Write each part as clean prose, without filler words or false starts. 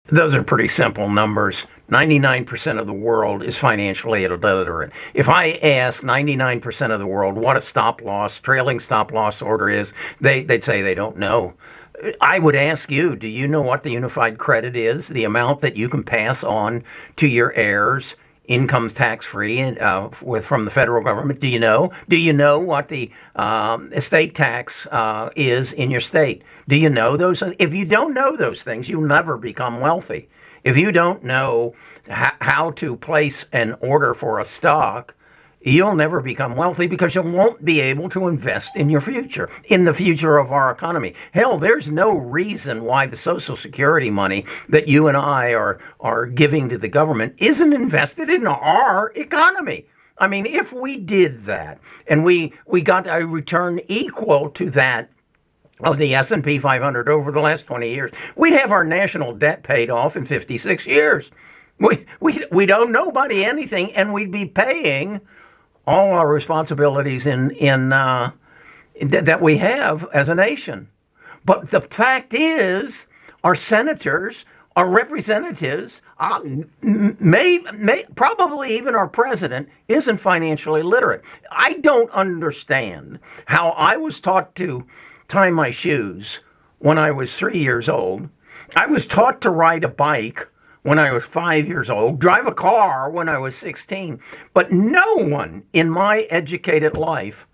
Those are pretty simple numbers. 99% of the world is financially illiterate. If I ask 99% of the world what a stop loss, trailing stop loss order is, they'd say they don't know. I would ask you, do you know what the unified credit is? The amount that you can pass on to your heirs, income tax free, and from the federal government. Do you know? Do you know what the estate tax is in your state? Do you know those? If you don't know those things, you'll never become wealthy. If you don't know how to place an order for a stock, you'll never become wealthy because you won't be able to invest in your future, in the future of our economy. Hell, there's no reason why the Social Security money that you and I are giving to the government isn't invested in our economy. I mean, if we did that and we got a return equal to that of the S&P 500 over the last 20 years, we'd have our national debt paid off in 56 years. We don't know nobody anything, and we'd be paying all our responsibilities that we have as a nation. But the fact is, our senators, our representatives, probably even our president, isn't financially literate. I don't understand how I was taught to tie my shoes when I was 3 years old. I was taught to ride a bike when I was 5 years old, drive a car when I was 16. But no one in my educated life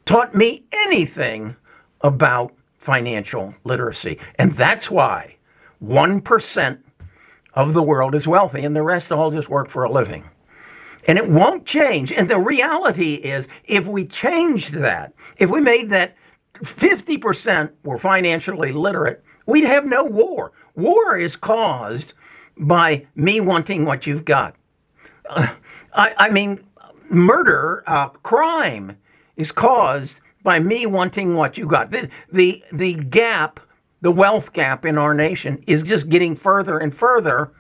taught me anything about financial literacy. And that's why 1% of the world is wealthy and the rest all just work for a living. And it won't change. And the reality is, if we changed that, if we made that 50% were financially literate, we'd have no war. War is caused by me wanting what you've got. I mean, murder, crime is caused by me wanting what you got. The gap, the wealth gap in our nation is just getting further and further,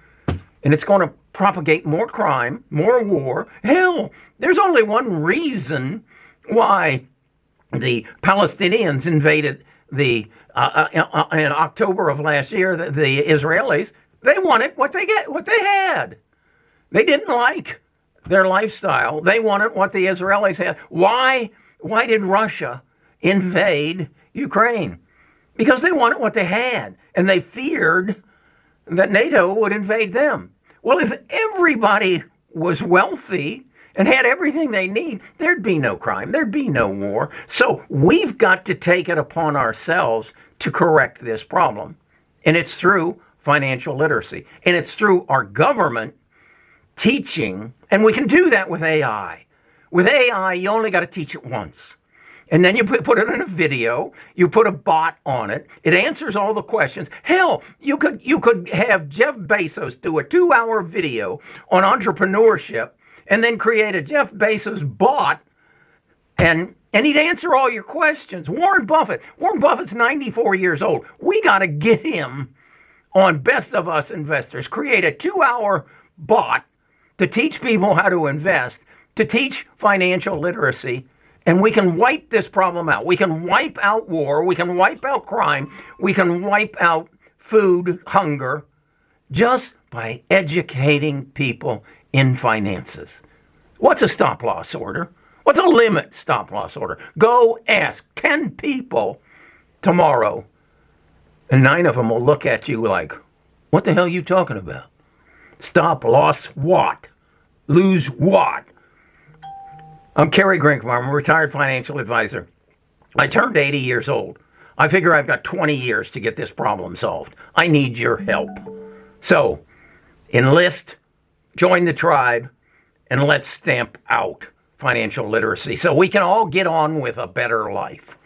and it's going to propagate more crime, more war. Hell, there's only one reason why the Palestinians invaded in October of last year, the Israelis. They wanted what they had. They didn't like their lifestyle. They wanted what the Israelis had. Why did Russia invade Ukraine? Because they wanted what they had, and they feared that NATO would invade them. Well, if everybody was wealthy and had everything they need, there'd be no crime, there'd be no war. So we've got to take it upon ourselves to correct this problem. And it's through financial literacy. And it's through our government teaching, and we can do that with AI. With AI, you only got to teach it once. And then you put it in a video, you put a bot on it, it answers all the questions. Hell, you could have Jeff Bezos do a 2-hour video on entrepreneurship and then create a Jeff Bezos bot, and he'd answer all your questions. Warren Buffett's 94 years old. We got to get him on Best of Us Investors. Create a 2-hour bot to teach people how to invest, to teach financial literacy, and we can wipe this problem out. We can wipe out war. We can wipe out crime. We can wipe out food hunger just by educating people in finances. What's a stop loss order? What's a limit stop loss order? Go ask 10 people tomorrow, and 9 of them will look at you like, what the hell are you talking about? Stop loss what? Lose what? I'm Kerry Grinkmeyer. I'm a retired financial advisor. I turned 80 years old. I figure I've got 20 years to get this problem solved. I need your help. So, enlist, join the tribe, and let's stamp out financial literacy so we can all get on with a better life.